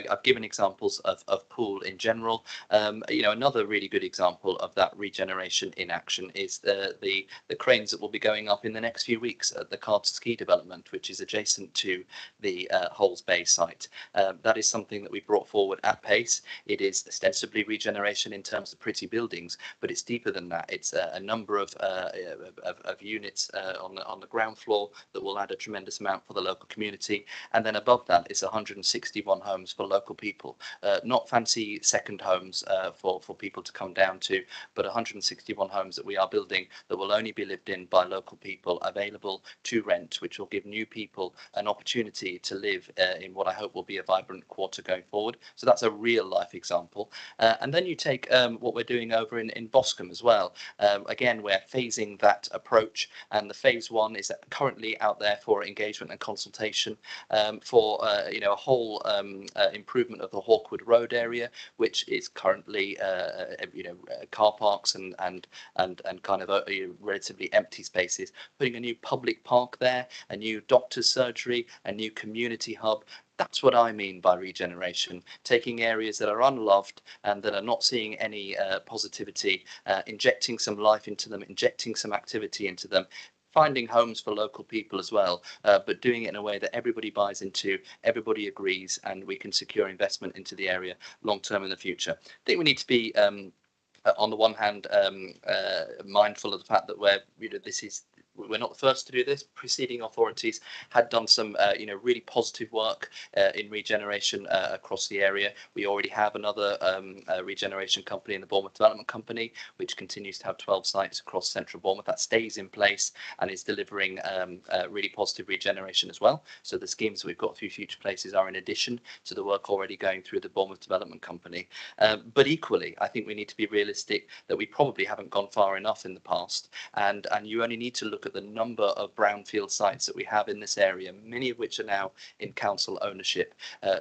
I've given examples of Poole in general. Another really good example of that regeneration in action is the cranes that will be going up in the next few weeks at the Carter Ski development, which is adjacent to the Holes Bay site. That is something that we brought forward at pace. It is ostensibly regeneration in terms of pretty buildings, but it's deeper than that. It's a number of units on the ground floor that will add a tremendous amount for the local community, and then above that is 161 homes for local people, not fancy second homes for people to come down to, but 161 homes that we are building that will only be lived in by local people, available to rent, which will give new people an opportunity to live in what I hope will be a vibrant quarter going forward. So that's a real life example. And then you take what we're doing over in Boscombe as well. Again, we're phasing that approach, and the phase one is currently out there for engagement and consultation for a whole improvement of the Hawkwood Road area, which is currently car parks and kind of relatively empty spaces, putting a new public park there, a new doctor's surgery, a new community hub. That's what I mean by regeneration, taking areas that are unloved and that are not seeing any positivity, injecting some life into them, injecting some activity into them, finding homes for local people as well, but doing it in a way that everybody buys into, everybody agrees, and we can secure investment into the area long term in the future. I think we need to be, on the one hand, mindful of the fact that we're not the first to do this. Preceding authorities had done some, really positive work in regeneration across the area. We already have another regeneration company in the Bournemouth Development Company, which continues to have 12 sites across central Bournemouth. That stays in place and is delivering really positive regeneration as well. So the schemes we've got through Future Places are in addition to the work already going through the Bournemouth Development Company. But equally, I think we need to be realistic that we probably haven't gone far enough in the past, and you only need to look at the number of brownfield sites that we have in this area, many of which are now in council ownership,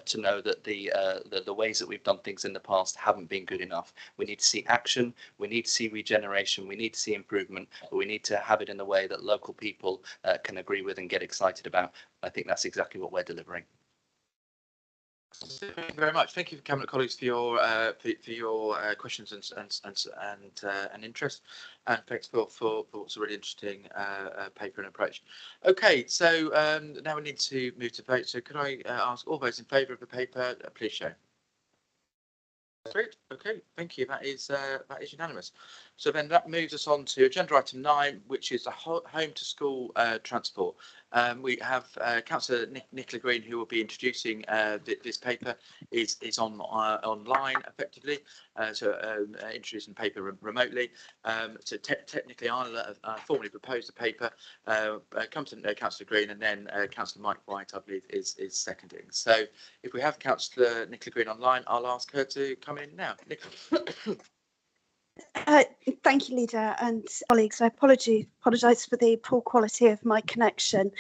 to know that the ways that we've done things in the past haven't been good enough. We need to see action, we need to see regeneration, we need to see improvement, but we need to have it in a way that local people can agree with and get excited about. I think that's exactly what we're delivering. Thank you very much. Thank you, Cabinet colleagues, for your questions and interest, and thanks for what's a really interesting paper and approach. Okay, so now we need to move to vote. So could I ask all those in favour of the paper, please show. Great. Okay, thank you. That is unanimous. So then that moves us on to agenda item 9, which is the home to school transport. We have Councillor Nicola Green, who will be introducing this paper. Is online effectively, introducing the paper remotely. So technically, I'll formally propose the paper. Come to Councillor Green, and then Councillor Mike White, I believe, is seconding. So if we have Councillor Nicola Green online, I'll ask her to come in now. Nicola. Thank you, Leader and colleagues. I apologise for the poor quality of my connection.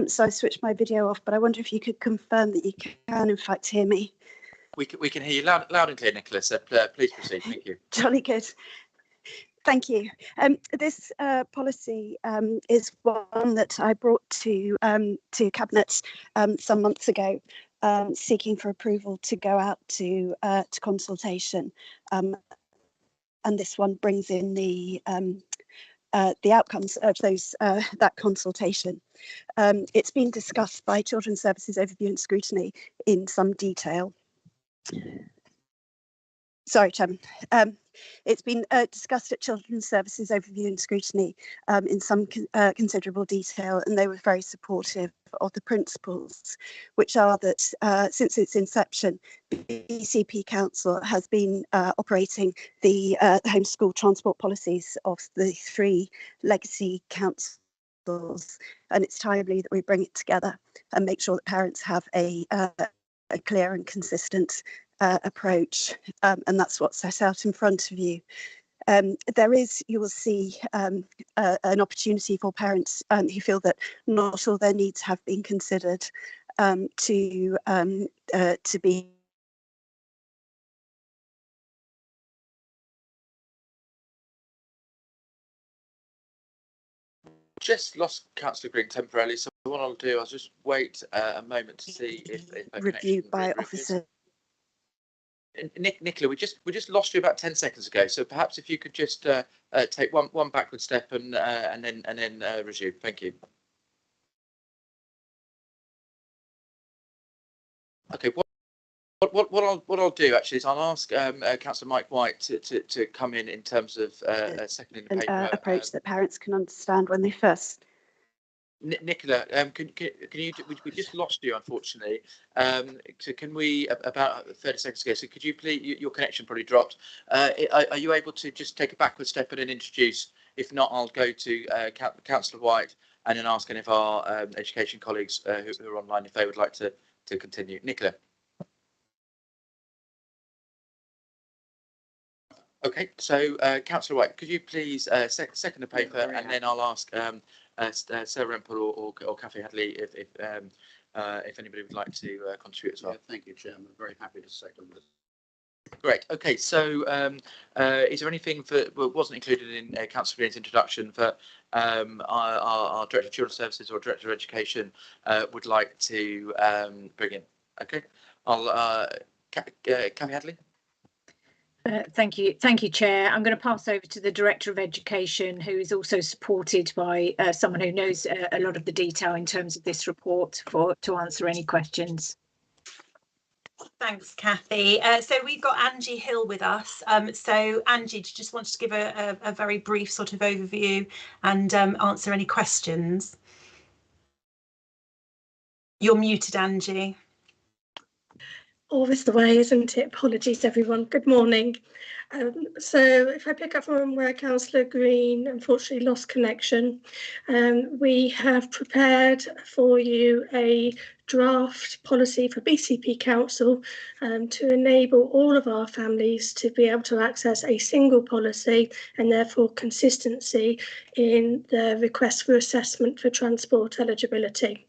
So I switched my video off, but I wonder if you could confirm that you can, in fact, hear me. We can hear you loud and clear, Nicola. So please proceed. Thank you. Jolly good. Thank you. This policy is one that I brought to Cabinet some months ago, seeking for approval to go out to consultation. And this one brings in the outcomes of that consultation. It's been discussed by Children's Services Overview and Scrutiny in some detail. Sorry, Chairman. It's been discussed at Children's Services Overview and Scrutiny in some considerable detail, and they were very supportive of the principles, which are that since its inception, BCP Council has been operating the homeschool transport policies of the 3 legacy councils, and it's timely that we bring it together and make sure that parents have a clear and consistent approach, and that's what's set out in front of you. There is, you will see, an opportunity for parents who feel that not all their needs have been considered to be Just lost Councillor Green temporarily, so what I'll do, I'll just wait a moment to see if reviewed by officer. Nicola, we just lost you about 10 seconds ago, so perhaps if you could just take one backward step and then resume. Thank you. Okay. What I'll do actually is I'll ask Councillor Mike White to come in terms of seconding the paper. Approach that parents can understand when they first. Nicola, can you? We just lost you, unfortunately. So can we about 30 seconds ago? So could you please? Your connection probably dropped. Are you able to just take a backward step and then introduce? If not, I'll go to Councillor White and then ask any of our education colleagues who are online if they would like to continue. Nicola. Okay, so Councillor White, could you please second the paper, and then I'll ask Sarah Rempel or Cathy Hadley if anybody would like to contribute as well. Yeah, thank you, Chairman. Very happy to second this. Great. Okay, so is there anything that wasn't included in Councillor Green's introduction that our Director of Children's Services or Director of Education would like to bring in? Okay, I'll Cathy Hadley. Thank you, Chair. I'm going to pass over to the Director of Education, who is also supported by someone who knows a lot of the detail in terms of this report to answer any questions. Thanks, Kathy. So we've got Angie Hill with us. So Angie, do you just want to give a very brief sort of overview and answer any questions? You're muted, Angie. Always the way, isn't it? Apologies, everyone. Good morning. So if I pick up from where Councillor Green unfortunately lost connection, we have prepared for you a draft policy for BCP Council to enable all of our families to be able to access a single policy and therefore consistency in the request for assessment for transport eligibility.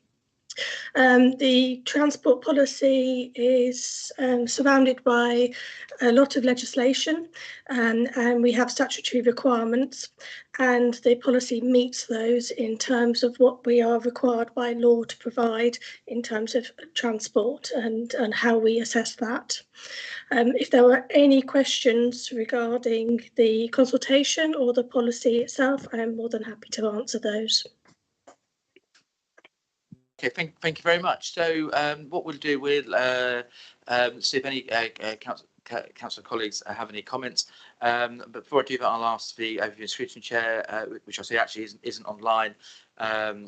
The transport policy is surrounded by a lot of legislation and we have statutory requirements, and the policy meets those in terms of what we are required by law to provide in terms of transport and how we assess that. If there are any questions regarding the consultation or the policy itself, I am more than happy to answer those. Okay, thank you very much. So what we'll do, we'll see if any council colleagues have any comments. But before I do that, I'll ask the overview and scrutiny chair, which I see actually isn't online.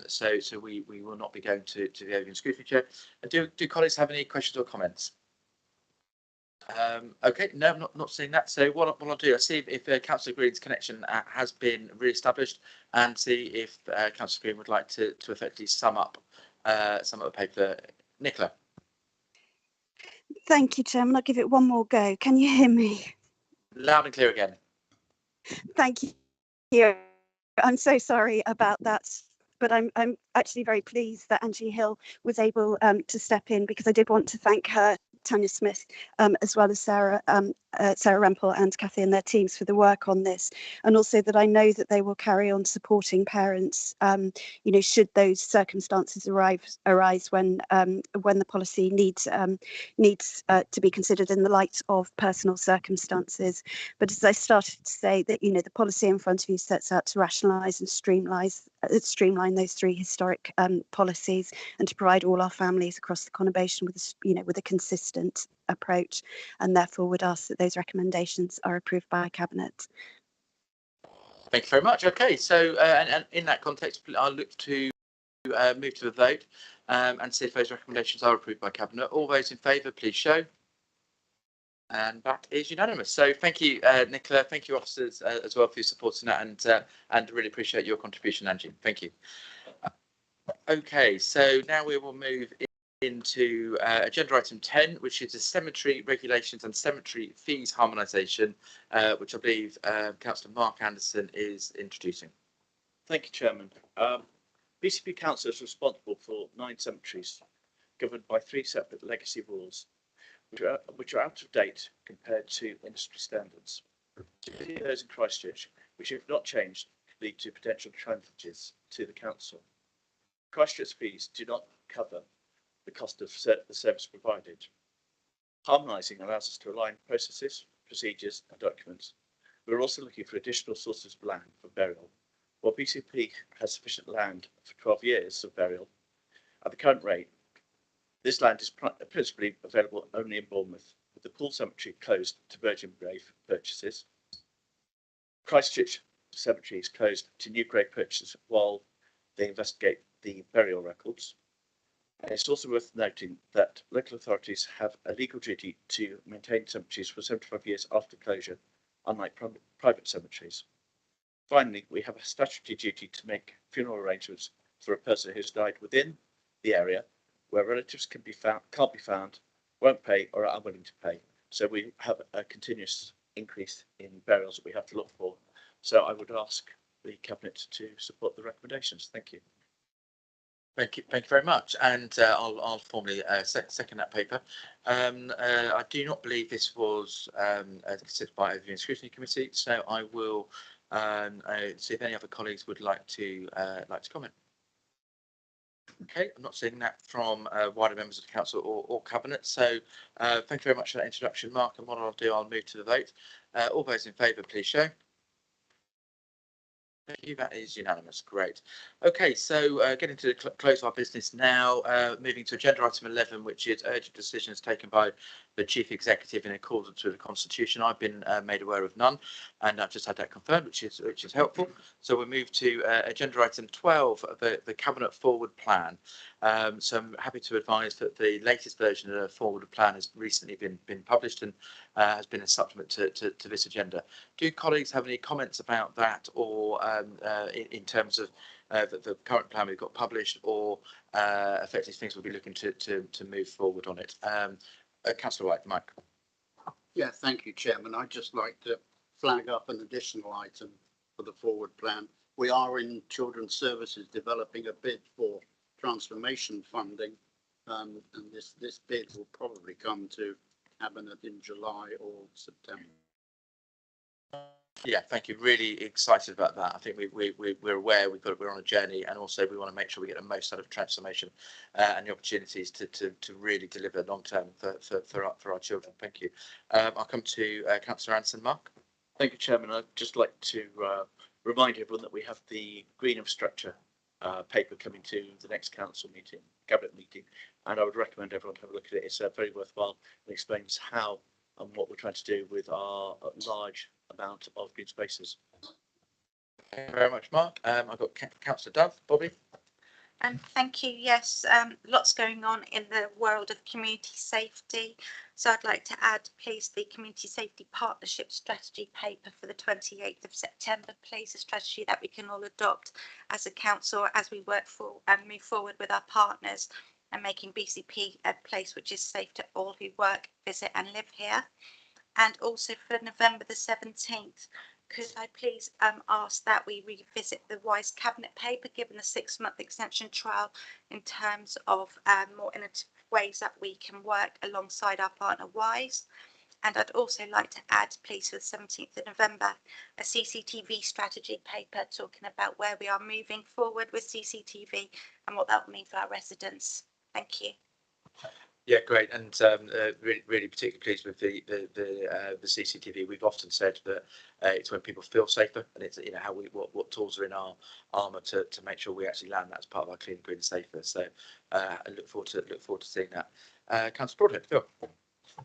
So we will not be going to the overview and scrutiny chair. Do colleagues have any questions or comments? Okay, no, I'm not seeing that. So what I'll do, I'll see if Councillor Green's connection has been re-established, and see if Councillor Green would like to effectively sum up the paper. Nicola. Thank you, Chairman. I'll give it one more go. Can you hear me? Loud and clear again. Thank you. I'm so sorry about that, but I'm actually very pleased that Angie Hill was able to step in, because I did want to thank her, Tanya Smith, as well as Sarah Rempel and Kathy and their teams for the work on this, and also that I know that they will carry on supporting parents, should those circumstances arise when the policy needs to be considered in the light of personal circumstances. But as I started to say, that the policy in front of you sets out to rationalise and streamline those three historic policies, and to provide all our families across the conurbation with a consistent approach, and therefore would ask that those recommendations are approved by Cabinet. Thank you very much. Okay, so and in that context, I'll look to move to the vote and see if those recommendations are approved by Cabinet. All those in favour, please show. And that is unanimous. So thank you, Nicola. Thank you, officers, as well, for supporting that, and really appreciate your contribution, Angie. Thank you. Okay, so now we will move into agenda item 10, which is the cemetery regulations and cemetery fees harmonisation, which I believe Councillor Mark Anderson is introducing. Thank you, Chairman. BCP Council is responsible for 9 cemeteries, governed by 3 separate legacy rules, which are out of date compared to industry standards. Those in Christchurch, which if not changed, could lead to potential challenges to the council. Christchurch fees do not cover the cost of the service provided. Harmonising allows us to align processes, procedures and documents. We're also looking for additional sources of land for burial. While BCP has sufficient land for 12 years of burial, at the current rate, this land is principally available only in Bournemouth, with the Pool Cemetery closed to virgin grave purchases. Christchurch Cemetery is closed to new grave purchases while they investigate the burial records. And it's also worth noting that local authorities have a legal duty to maintain cemeteries for 75 years after closure, unlike private cemeteries. Finally, we have a statutory duty to make funeral arrangements for a person who's died within the area where relatives can't be found, won't pay, or are unwilling to pay. So we have a continuous increase in burials that we have to look for. So I would ask the Cabinet to support the recommendations. Thank you. Thank you very much, and I'll formally second that paper. I do not believe this was considered by the Scrutiny Committee, so I will see if any other colleagues would like to comment. Okay, I'm not seeing that from wider members of the council or Cabinet, so thank you very much for that introduction, Mark. And what I'll do, I'll move to the vote. All those in favour, please show. Thank you. That is unanimous. Great. Okay, so getting to close our business now, moving to agenda item 11, which is urgent decisions taken by the Chief Executive in accordance with the Constitution. I've been made aware of none, and I've just had that confirmed, which is helpful. So we'll move to agenda item 12, the Cabinet Forward Plan. So I'm happy to advise that the latest version of the Forward Plan has recently been published and has been a supplement to this agenda. Do colleagues have any comments about that, or in terms of the current plan we've got published, or effectively things we'll be looking to move forward on it? Councillor White, Mike. Yeah, thank you, Chairman. I'd just like to flag up an additional item for the forward plan. We are in Children's Services developing a bid for transformation funding, and this bid will probably come to Cabinet in July or September. Yeah, thank you. Really excited about that. I think we're aware we're on a journey, and also we want to make sure we get the most out of transformation and the opportunities to really deliver long term for our children. Thank you. I'll come to Councillor Anderson. Mark. Thank you, Chairman. I'd just like to remind everyone that we have the green infrastructure paper coming to the next council meeting, cabinet meeting, and I would recommend everyone have a look at it. It's very worthwhile and explains how and what we're trying to do with our large amount of green spaces. Thank you very much, Mark. I've got Councillor Dove. Bobby. Thank you. Yes, lots going on in the world of community safety. So I'd like to add, please, the Community Safety Partnership Strategy paper for the 28th of September, please, a strategy that we can all adopt as a council as we work for and move forward with our partners and making BCP a place which is safe to all who work, visit and live here. And also for November the 17th, could I please ask that we revisit the WISE Cabinet paper, given the 6-month extension trial, in terms of more innovative ways that we can work alongside our partner WISE. And I'd also like to add, please, for the 17th of November, a CCTV strategy paper talking about where we are moving forward with CCTV and what that will mean for our residents. Thank you. Yeah, great, and really particularly pleased with the CCTV. We've often said that it's when people feel safer, and it's how what tools are in our armour to make sure we actually land that as part of our clean, green, and safer. So I look forward to seeing that. Councillor Broadhead, Phil.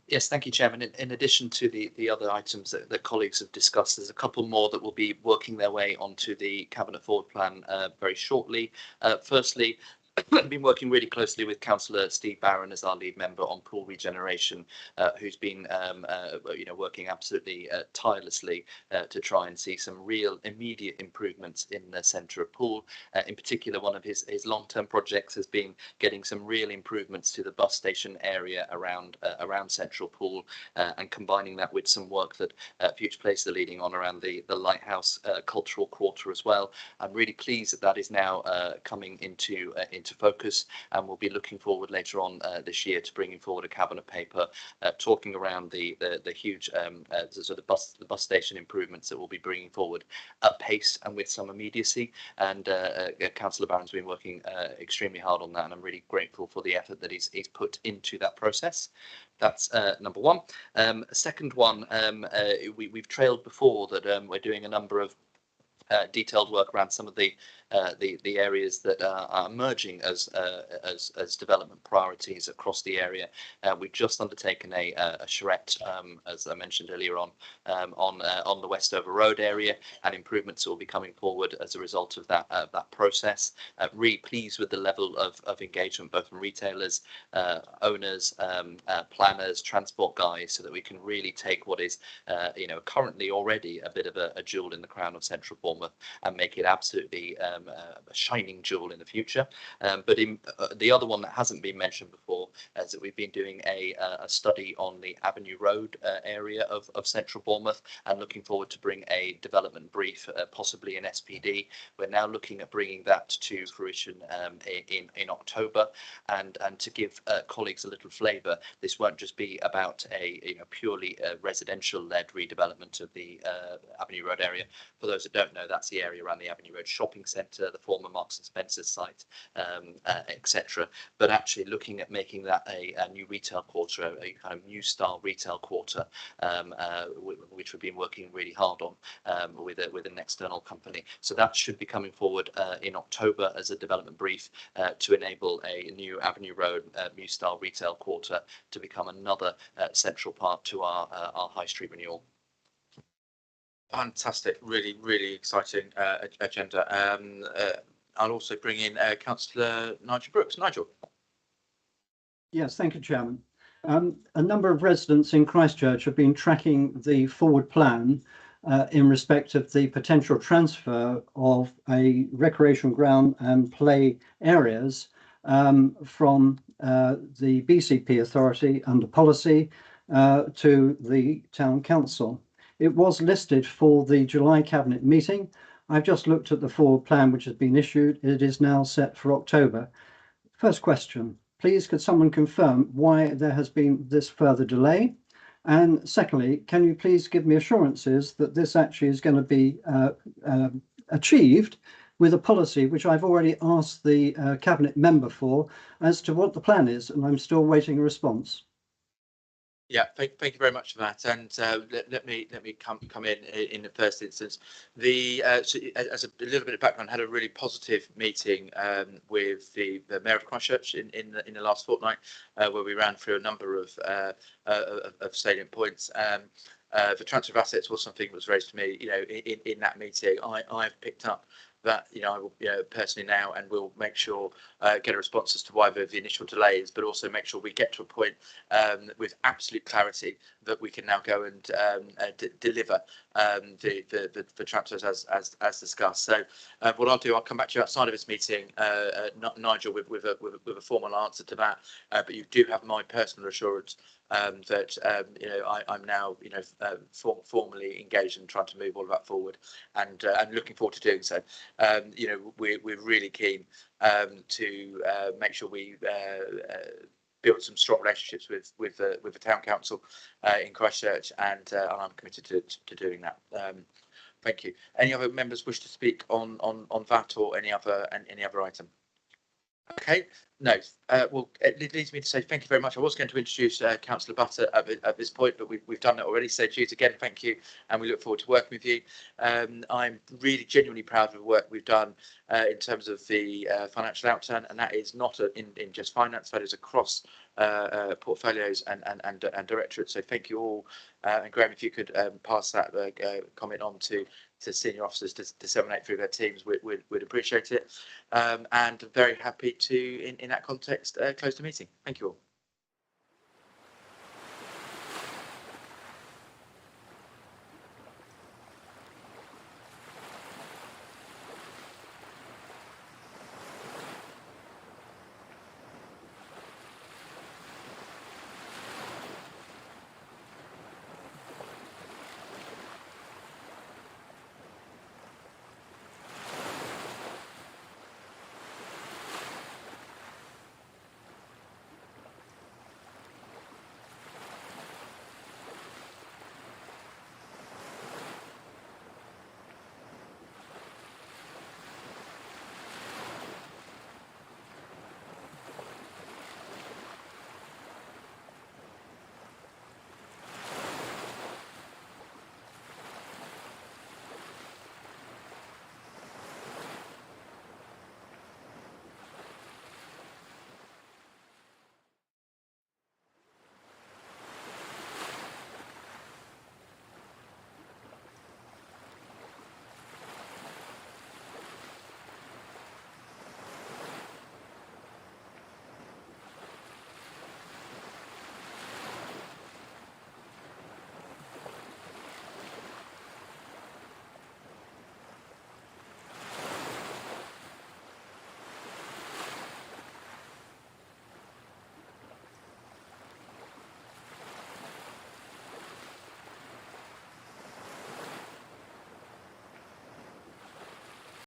Yes, thank you, Chairman. In addition to the other items that colleagues have discussed, there's a couple more that will be working their way onto the Cabinet Forward Plan very shortly. Firstly, I've been working really closely with Councillor Steve Barron as our lead member on pool regeneration, who's been working absolutely tirelessly to try and see some real immediate improvements in the centre of Poole. In particular, one of his long-term projects has been getting some real improvements to the bus station area around Central Poole, and combining that with some work that Future Place are leading on around the Lighthouse Cultural Quarter as well. I'm really pleased that that is now coming into focus, and we'll be looking forward later on this year to bringing forward a cabinet paper talking around the huge sort of the bus station improvements that we'll be bringing forward at pace and with some immediacy. And Councillor Barron's been working extremely hard on that, and I'm really grateful for the effort that he's put into that process. That's number one. Second one, we've trailed before that we're doing a number of detailed work around some of the areas that are emerging as development priorities across the area. We've just undertaken a charrette, as I mentioned earlier on the Westover Road area, and improvements will be coming forward as a result of that process. Really pleased with the level of engagement, both from retailers, owners, planners, transport guys, so that we can really take what is currently already a bit of a jewel in the crown of Central Bournemouth and make it absolutely a shining jewel in the future. But the other one that hasn't been mentioned before is that we've been doing a study on the Avenue Road area of Central Bournemouth, and looking forward to bring a development brief, possibly an SPD. We're now looking at bringing that to fruition in October, and to give colleagues a little flavour, this won't just be about a purely residential-led redevelopment of the Avenue Road area. For those that don't know, that's the area around the Avenue Road Shopping Centre, centre, the former Marks and Spencer's site, etc. But actually looking at making that a new retail quarter, a kind of new style retail quarter, which we've been working really hard on with an external company. So that should be coming forward in October as a development brief to enable a new Avenue Road new style retail quarter to become another central part to our high street renewal. Fantastic, really exciting agenda. I'll also bring in Councillor Nigel Brooks. Nigel. Yes, thank you, Chairman. A number of residents in Christchurch have been tracking the forward plan in respect of the potential transfer of a recreation ground and play areas from the BCP authority under policy to the town council. It was listed for the July cabinet meeting. I've just looked at the forward plan which has been issued. It is now set for October. First question, please could someone confirm why there has been this further delay? And secondly, can you please give me assurances that this actually is going to be achieved with a policy which I've already asked the cabinet member for as to what the plan is, and I'm still waiting a response. Yeah, thank you very much for that. And let me come in the first instance. So as a little bit of background, I had a really positive meeting with the Mayor of Christchurch in the last fortnight, where we ran through a number of salient points. The transfer of assets was something that was raised to me, in that meeting. I've picked up that, I will personally now, and we'll make sure get a response as to why the initial delays, but also make sure we get to a point with absolute clarity that we can now go and deliver the transfers as discussed. So what I'll do, I'll come back to you outside of this meeting, Nigel, with a formal answer to that. But you do have my personal assurance that I'm now formally engaged in trying to move all of that forward, and looking forward to doing so. We're really keen to make sure we build some strong relationships with the town council in Christchurch, and I'm committed to doing that. Thank you. Any other members wish to speak on that or any other item? Okay, no. Well, it leads me to say thank you very much. I was going to introduce Councillor Butter at this point, but we've done that already. So, Jude, again, thank you, and we look forward to working with you. I'm really genuinely proud of the work we've done in terms of the financial outturn, and that is not in just finance, that is across portfolios and directorates. So, thank you all, and Graham, if you could pass that comment on to senior officers to disseminate through their teams, we'd appreciate it. And very happy to, in that context, close the meeting. Thank you all.